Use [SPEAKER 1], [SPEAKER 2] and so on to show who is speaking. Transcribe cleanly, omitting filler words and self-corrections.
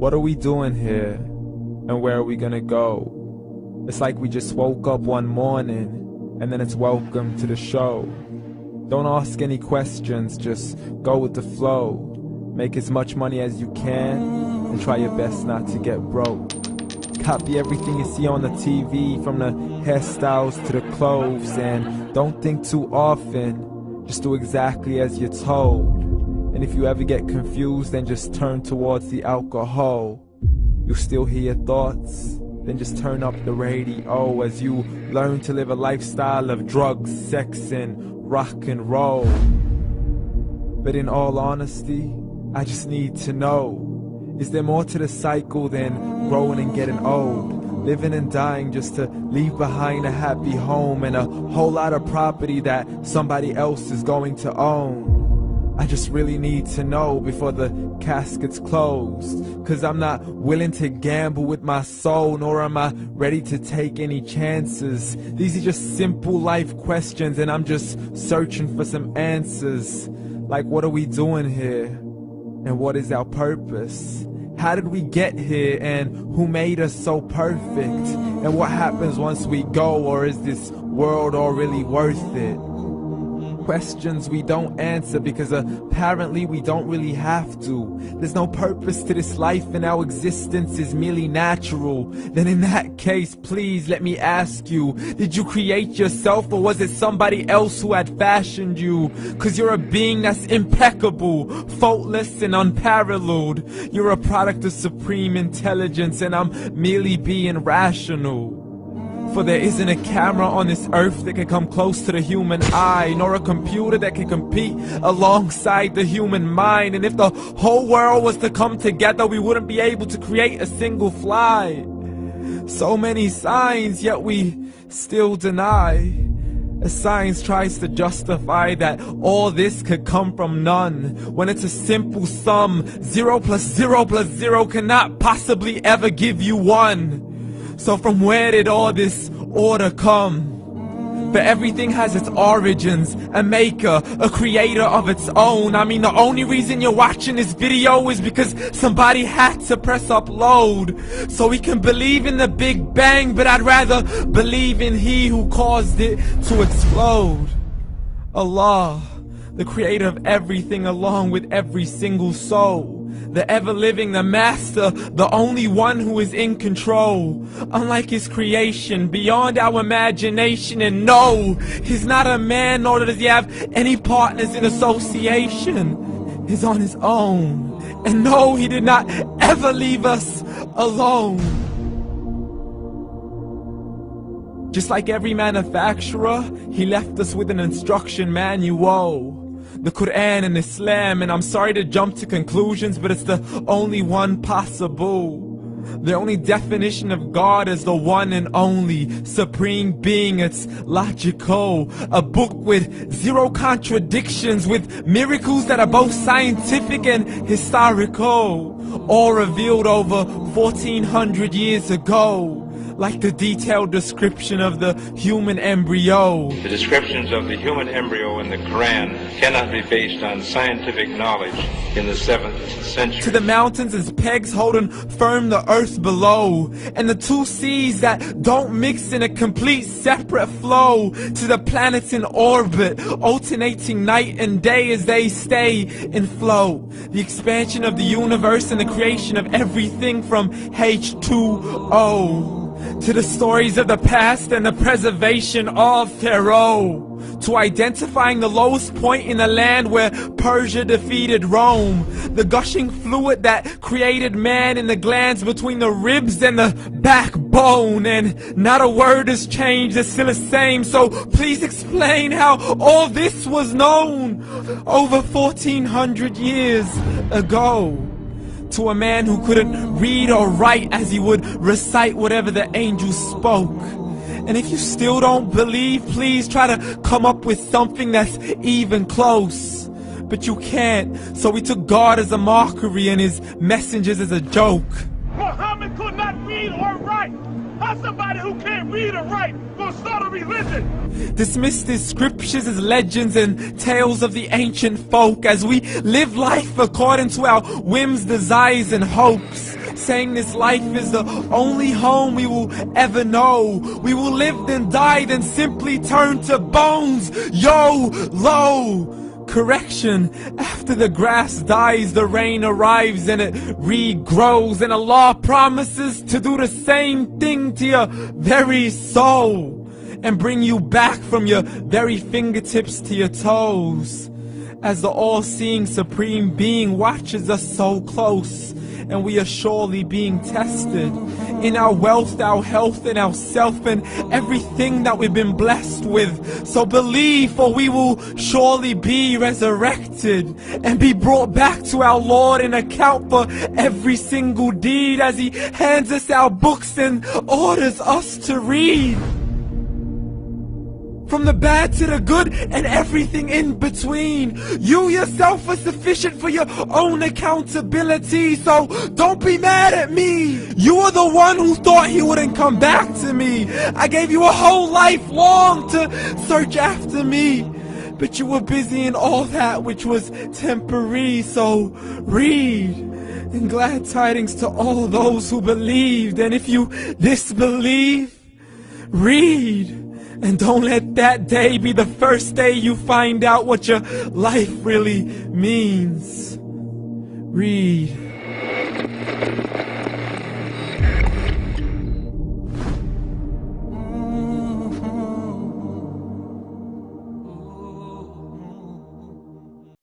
[SPEAKER 1] What are we doing here? And where are we gonna go? It's like we just woke up one morning and then it's welcome to the show. Don't ask any questions, just go with the flow. Make as much money as you can and try your best not to get broke. Copy everything you see on the TV, from the hairstyles to the clothes, and don't think too often, just do exactly as you're told. And if you ever get confused, then just turn towards the alcohol. You'll still hear your thoughts, then just turn up the radio as you learn to live a lifestyle of drugs, sex, and rock and roll. But in all honesty, I just need to know, is there more to the cycle than growing and getting old? Living and dying just to leave behind a happy home and a whole lot of property that somebody else is going to own. I just really need to know before the casket's closed, 'cause I'm not willing to gamble with my soul, nor am I ready to take any chances. These are just simple life questions and I'm just searching for some answers. Like, what are we doing here? And what is our purpose? How did we get here, and who made us so perfect? And what happens once we go, or is this world all really worth it? Questions we don't answer because apparently we don't really have to. There's no purpose to this life and our existence is merely natural. Then in that case, please let me ask you, did you create yourself, or was it somebody else who had fashioned you? 'Cause you're a being that's impeccable, faultless and unparalleled. You're a product of supreme intelligence and I'm merely being rational. For there isn't a camera on this earth that can come close to the human eye, nor a computer that can compete alongside the human mind. And if the whole world was to come together, we wouldn't be able to create a single fly. So many signs, yet we still deny. As science tries to justify that all this could come from none, when it's a simple sum. 0 plus 0 plus 0 cannot possibly ever give you 1. So from where did all this order come? For everything has its origins, a maker, a creator of its own. I mean, the only reason you're watching this video is because somebody had to press upload. So we can believe in the Big Bang, but I'd rather believe in He who caused it to explode. Allah, the creator of everything along with every single soul. The ever-living, the master, the only one who is in control. Unlike his creation, beyond our imagination. And no, he's not a man, nor does he have any partners in association. He's on his own. And no, he did not ever leave us alone. Just like every manufacturer, he left us with an instruction manual. The Quran and Islam, and I'm sorry to jump to conclusions, but it's the only one possible. The only definition of God is the one and only supreme being. It's logical, a book with 0 contradictions, with miracles that are both scientific and historical, all revealed over 1400 years ago. Like the detailed description of the human embryo.
[SPEAKER 2] The descriptions of the human embryo in the Quran cannot be based on scientific knowledge in the 7th century.
[SPEAKER 1] To the mountains as pegs holding firm the earth below, and the 2 seas that don't mix in a complete separate flow. To the planets in orbit, alternating night and day as they stay in flow. The expansion of the universe and the creation of everything from H2O. To the stories of the past and the preservation of Pharaoh. To identifying the lowest point in the land where Persia defeated Rome. The gushing fluid that created man in the glands between the ribs and the backbone. And not a word has changed, it's still the same. So please explain how all this was known over 1400 years ago. To a man who couldn't read or write, as he would recite whatever the angels spoke. And if you still don't believe, please try to come up with something that's even close. But you can't, so we took God as a mockery and his messengers as a joke.
[SPEAKER 3] Muhammad could not read or write. How somebody who can't read or write gonna start a religion?
[SPEAKER 1] Dismissed his scriptures as legends and tales of the ancient folk, as we live life according to our whims, desires, and hopes. saying this life is the only home we will ever know. We will live then die, then simply turn to bones. YOLO! Correction, after the grass dies, the rain arrives and it regrows, and Allah promises to do the same thing to your very soul and bring you back from your very fingertips to your toes, as the all-seeing supreme being watches us so close, and we are surely being tested in our wealth, our health, and our self, and everything that we've been blessed with. So believe, for we will surely be resurrected and be brought back to our Lord and account for every single deed, as He hands us our books and orders us to read. From the bad to the good and everything in between. You yourself are sufficient for your own accountability, so don't be mad at me. You are the one who thought He wouldn't come back to me. I gave you a whole life long to search after me, but you were busy in all that which was temporary. So read, and glad tidings to all those who believed. And if you disbelieve, read. And don't let that day be the first day you find out what your life really means. Read.